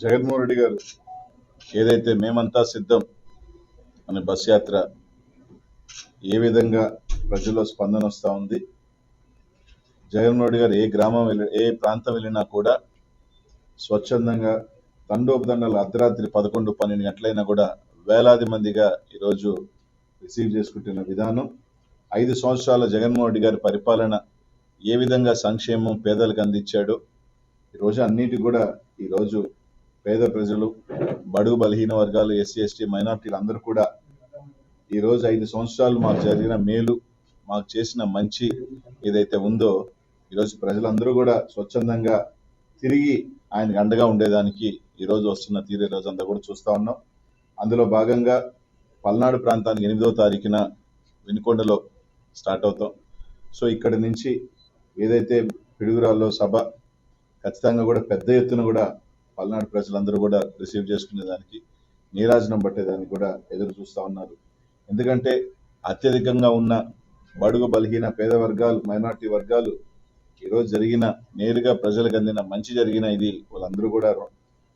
జగన్మోహన్ రెడ్డి గారు ఏదైతే మేమంతా సిద్ధం అనే బస్ యాత్ర ఏ విధంగా ప్రజల్లో స్పందన వస్తూ ఉంది. జగన్మోహన్ రెడ్డి గారు ఏ గ్రామం ఏ ప్రాంతం వెళ్ళినా కూడా స్వచ్ఛందంగా తండోపతండాలు అర్ధరాత్రి 11-12 గంటలైనా కూడా వేలాది మందిగా ఈరోజు రిసీవ్ చేసుకుంటున్న విధానం, 5 సంవత్సరాల జగన్మోహన్ రెడ్డి గారి పరిపాలన ఏ విధంగా సంక్షేమం పేదలకు అందించాడో ఈరోజు అన్నిటి కూడా ఈరోజు పేద ప్రజలు, బడుగు బలహీన వర్గాలు, ఎస్సీ ఎస్టీ మైనార్టీలు అందరూ కూడా ఈరోజు 5 సంవత్సరాలు మాకు జరిగిన మేలు, మాకు చేసిన మంచి ఏదైతే ఉందో ఈరోజు ప్రజలందరూ కూడా స్వచ్ఛందంగా తిరిగి ఆయనకు అండగా ఉండేదానికి ఈరోజు వస్తున్న తీరు ఈరోజు అంతా కూడా చూస్తూ ఉన్నాం. అందులో భాగంగా పల్నాడు ప్రాంతానికి 8వ తారీఖున వినుకొండలో స్టార్ట్ అవుతాం. సో ఇక్కడి నుంచి ఏదైతే పిడుగురాల్లో సభ ఖచ్చితంగా కూడా పెద్ద ఎత్తున కూడా పల్నాడు ప్రజలందరూ కూడా రిసీవ్ చేసుకునేదానికి, నీరాజనం పట్టేదానికి కూడా ఎదురు చూస్తూ ఉన్నారు. ఎందుకంటే అత్యధికంగా ఉన్న బడుగు బలహీన పేద వర్గాలు, మైనార్టీ వర్గాలు ఈరోజు జరిగిన నేరుగా ప్రజలకు అందిన మంచి జరిగిన ఇది వాళ్ళందరూ కూడా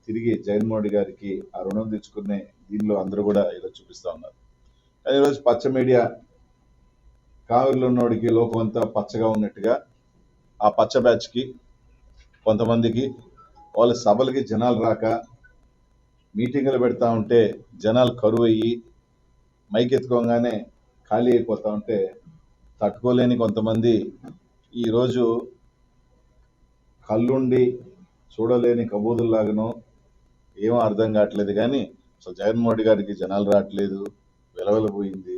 తిరిగి జగన్మోహన్ రెడ్డి గారికి ఆ రుణం తెచ్చుకునే దీనిలో అందరూ కూడా ఈరోజు చూపిస్తూ ఉన్నారు. కానీ ఈరోజు పచ్చ మీడియా కావిరిలో ఉన్నోడికి లోకం అంతా పచ్చగా ఉన్నట్టుగా ఆ పచ్చ బ్యాచ్కి కొంతమందికి వాళ్ళ సభలకి జనాలు రాక మీటింగులు పెడతా ఉంటే జనాలు కరువు అయ్యి మైక్ ఎత్తుకోగానే ఖాళీ అయిపోతా ఉంటే తట్టుకోలేని కొంతమంది ఈరోజు కళ్ళుండి చూడలేని కబూదుల్లాగనో ఏమో అర్థం కావట్లేదు. కానీ అసలు జగన్మోహన్ రెడ్డి గారికి జనాలు రావట్లేదు, వెలవెలబోయింది.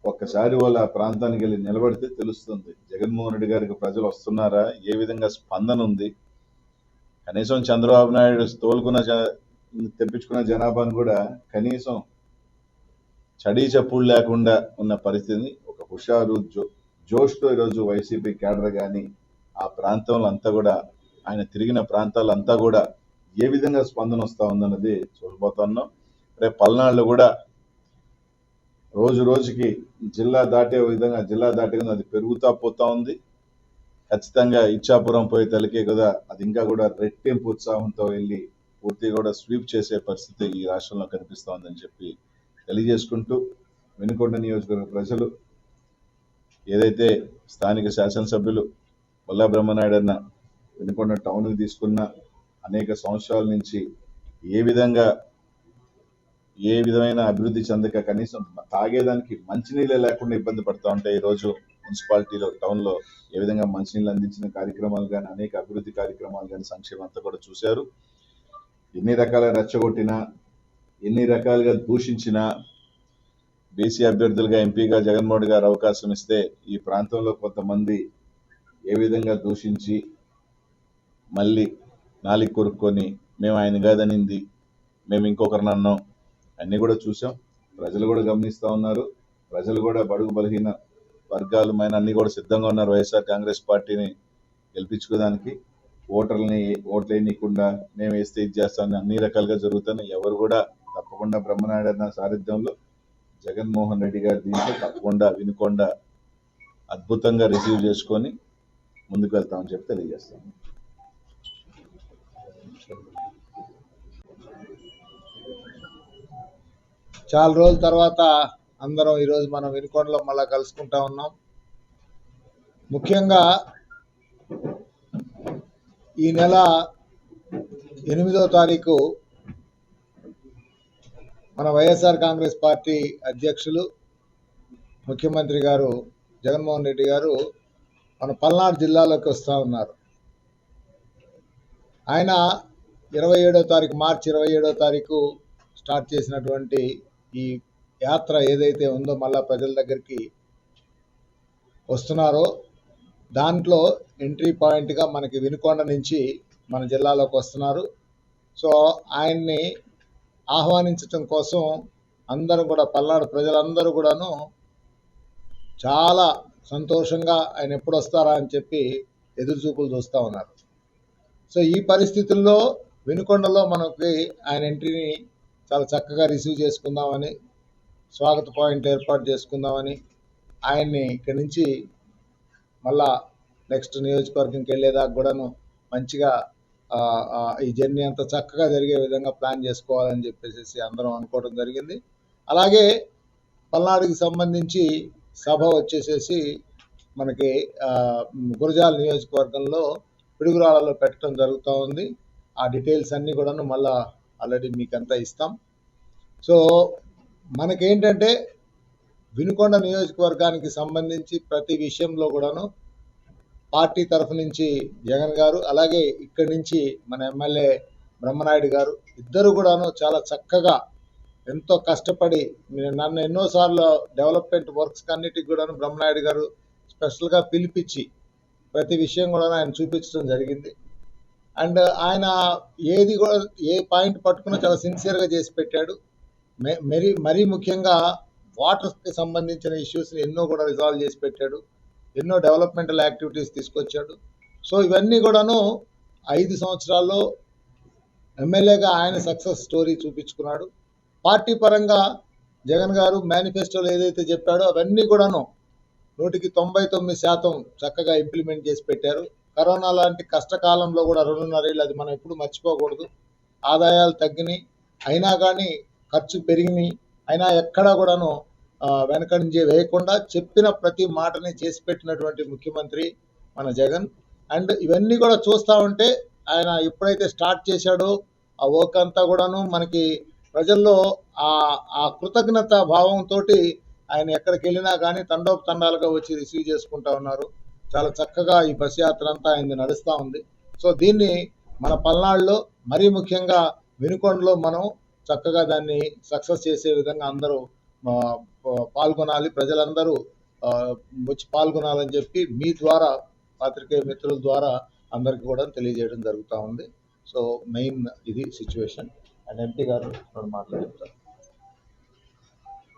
ఒక్కసారి వాళ్ళ ప్రాంతానికి వెళ్ళి నిలబడితే తెలుస్తుంది జగన్మోహన్ రెడ్డి గారికి ప్రజలు వస్తున్నారా, ఏ విధంగా స్పందన ఉంది. కనీసం చంద్రబాబు నాయుడు తెప్పించుకున్న జనాభాను కూడా కనీసం చడీ చప్పుడు లేకుండా ఉన్న పరిస్థితిని ఒక హుషారు జోష్తో ఈరోజు వైసీపీ కేడర్ కానీ ఆ ప్రాంతంలో అంతా కూడా ఆయన తిరిగిన ప్రాంతాలంతా కూడా ఏ విధంగా స్పందన వస్తూ ఉందన్నది చూడబోతున్నాం. రేపు పల్నాడులో కూడా రోజు రోజుకి జిల్లా దాటే విధంగా జిల్లా దాటే అది పెరుగుతూ పోతా ఉంది. ఖచ్చితంగా ఇచ్చాపురం పోయే తలకే కదా అది ఇంకా కూడా రెట్టింపు ఉత్సాహంతో వెళ్ళి పూర్తిగా కూడా స్వీప్ చేసే పరిస్థితి ఈ రాష్ట్రంలో కనిపిస్తూ ఉందని చెప్పి తెలియజేసుకుంటూ, వినుకొండ నియోజకవర్గ ప్రజలు ఏదైతే స్థానిక శాసనసభ్యులు బొల్లా బ్రహ్మనాయుడు అన్న వినుకొండ టౌన్కి తీసుకున్న అనేక సంవత్సరాల నుంచి ఏ విధమైన అభివృద్ధి చెందక కనీసం తాగేదానికి మంచినీళ్ళే లేకుండా ఇబ్బంది పడుతూ ఉంటాయి. ఈరోజు మున్సిపాలిటీలో టౌన్లో ఏ విధంగా మంచినీళ్ళు అందించిన కార్యక్రమాలు కానీ, అనేక అభివృద్ధి కార్యక్రమాలు కానీ, సంక్షేమం అంతా కూడా చూశారు. ఎన్ని రకాలుగా రెచ్చగొట్టినా, ఎన్ని రకాలుగా దూషించినా, బీసీ అభ్యర్థులుగా ఎంపీగా జగన్మోహన్ రెడ్డి గారు అవకాశం ఇస్తే ఈ ప్రాంతంలో కొంతమంది ఏ విధంగా దూషించి మళ్ళీ నాలికి కొరుక్కొని మేము ఆయన కాదనింది, మేము ఇంకొకరిని అన్నాం, అన్నీ కూడా చూసాం. ప్రజలు కూడా గమనిస్తూ ఉన్నారు. ప్రజలు కూడా బడుగు బలహీన వర్గాలు అన్నీ కూడా సిద్ధంగా ఉన్నారు వైఎస్ఆర్ కాంగ్రెస్ పార్టీని గెలిపించుకోవడానికి. ఓట్లు వేయకుండా మేము వేస్తే ఇది చేస్తామని అన్ని రకాలుగా జరుగుతున్నాయి. ఎవరు కూడా తప్పకుండా బ్రహ్మనాయుడు అన్న సారథ్యంలో జగన్మోహన్ రెడ్డి గారి దీంట్లో తప్పకుండా వినుకొండ అద్భుతంగా రిసీవ్ చేసుకొని ముందుకు వెళ్తామని చెప్పి తెలియజేస్తాం. చాలా రోజుల తర్వాత అందరం ఈరోజు మనం వినుకొండలో మళ్ళీ కలుసుకుంటా ఉన్నాం. ముఖ్యంగా ఈ నెల 8వ తారీఖు మన వైఎస్ఆర్ కాంగ్రెస్ పార్టీ అధ్యక్షులు ముఖ్యమంత్రి గారు జగన్మోహన్ రెడ్డి గారు మన పల్నాడు జిల్లాలోకి వస్తూ ఉన్నారు. ఆయన 27వ తారీఖు మార్చి 27వ తారీఖు స్టార్ట్ చేసినటువంటి ఈ యాత్ర ఏదైతే ఉందో మళ్ళా ప్రజల దగ్గరికి వస్తున్నారో దాంట్లో ఎంట్రీ పాయింట్గా మనకి వినుకొండ నుంచి మన జిల్లాలోకి వస్తున్నారు. సో ఆయన్ని ఆహ్వానించటం కోసం అందరూ కూడా పల్నాడు ప్రజలందరూ కూడాను చాలా సంతోషంగా ఆయన ఎప్పుడు వస్తారా అని చెప్పి ఎదురుచూపులు చూస్తూ ఉన్నారు. సో ఈ పరిస్థితుల్లో వినుకొండలో మనకి ఆయన ఎంట్రీని చాలా చక్కగా రిసీవ్ చేసుకుందామని, స్వాగత పాయింట్ ఏర్పాటు చేసుకుందామని, ఆయన్ని ఇక్కడి నుంచి మళ్ళా నెక్స్ట్ నియోజకవర్గంకి వెళ్ళేదాకా కూడాను మంచిగా ఆ, ఈ జర్నీ అంత చక్కగా జరిగే విధంగా ప్లాన్ చేసుకోవాలని చెప్పేసి అందరం అనుకోవడం జరిగింది. అలాగే పల్నాడుకి సంబంధించి సభ వచ్చేసేసి మనకి గురజాల నియోజకవర్గంలో పిడుగురాళ్ళలో పెట్టడం జరుగుతూ ఉంది. ఆ డీటెయిల్స్ అన్నీ కూడాను మళ్ళా ఆల్రెడీ మీకంతా ఇస్తాం. సో మనకేంటంటే వినుకొండ నియోజకవర్గానికి సంబంధించి ప్రతి విషయంలో కూడాను పార్టీ తరఫు నుంచి జగన్ గారు, అలాగే ఇక్కడి నుంచి మన ఎమ్మెల్యే బ్రహ్మనాయుడు గారు ఇద్దరు కూడాను చాలా చక్కగా ఎంతో కష్టపడి నన్ను ఎన్నోసార్లు డెవలప్మెంట్ వర్క్స్ అన్నిటికి కూడాను బ్రహ్మనాయుడు గారు స్పెషల్గా పిలిపించి ప్రతి విషయం కూడా ఆయన చూపించడం జరిగింది. అండ్ ఆయన ఏది కూడా ఏ పాయింట్ పట్టుకున్నా చాలా సిన్సియర్గా చేసి పెట్టాడు. మరీ ముఖ్యంగా వాటర్కి సంబంధించిన ఇష్యూస్ని ఎన్నో కూడా రిజాల్వ్ చేసి పెట్టాడు. ఎన్నో డెవలప్మెంటల్ యాక్టివిటీస్ తీసుకొచ్చాడు. సో ఇవన్నీ కూడాను 5 సంవత్సరాల్లో ఎమ్మెల్యేగా ఆయన సక్సెస్ స్టోరీ చూపించుకున్నాడు. పార్టీ పరంగా జగన్ గారు మేనిఫెస్టోలో ఏదైతే చెప్పాడో అవన్నీ కూడాను 99% చక్కగా ఇంప్లిమెంట్ చేసి పెట్టారు. కరోనా లాంటి కష్టకాలంలో కూడా 2.5 ఏళ్ళు అది మనం ఎప్పుడు మర్చిపోకూడదు. ఆదాయాలు తగ్గినాయి, అయినా కానీ ఖర్చు పెరిగినాయి, అయినా ఎక్కడా కూడాను వెనకంజే వేయకుండా చెప్పిన ప్రతి మాటని చేసి పెట్టినటువంటి ముఖ్యమంత్రి మన జగన్. అండ్ ఇవన్నీ కూడా చూస్తూ ఉంటే ఆయన ఎప్పుడైతే స్టార్ట్ చేశాడో ఆ వర్క్ అంతా కూడాను మనకి ప్రజల్లో ఆ కృతజ్ఞత భావంతో ఆయన ఎక్కడికి వెళ్ళినా కానీ తండోపతండాలుగా వచ్చి రిసీవ్ చేసుకుంటా ఉన్నారు. చాలా చక్కగా ఈ బస్ యాత్ర అంతా ఆయన నడుస్తూ ఉంది. సో దీన్ని మన పల్నాడులో మరీ ముఖ్యంగా వినుకొండలో మనం చక్కగా దాన్ని సక్సెస్ చేసే విధంగా అందరూ పాల్గొనాలి, ప్రజలందరూ వచ్చి పాల్గొనాలని చెప్పి మీ ద్వారా పాత్రికేయ మిత్రుల ద్వారా అందరికీ కూడా తెలియజేయడం జరుగుతూ ఉంది. సో మెయిన్ ఇది సిచ్యువేషన్. అండ్ ఎంపీ గారు మాట్లాడుతారు.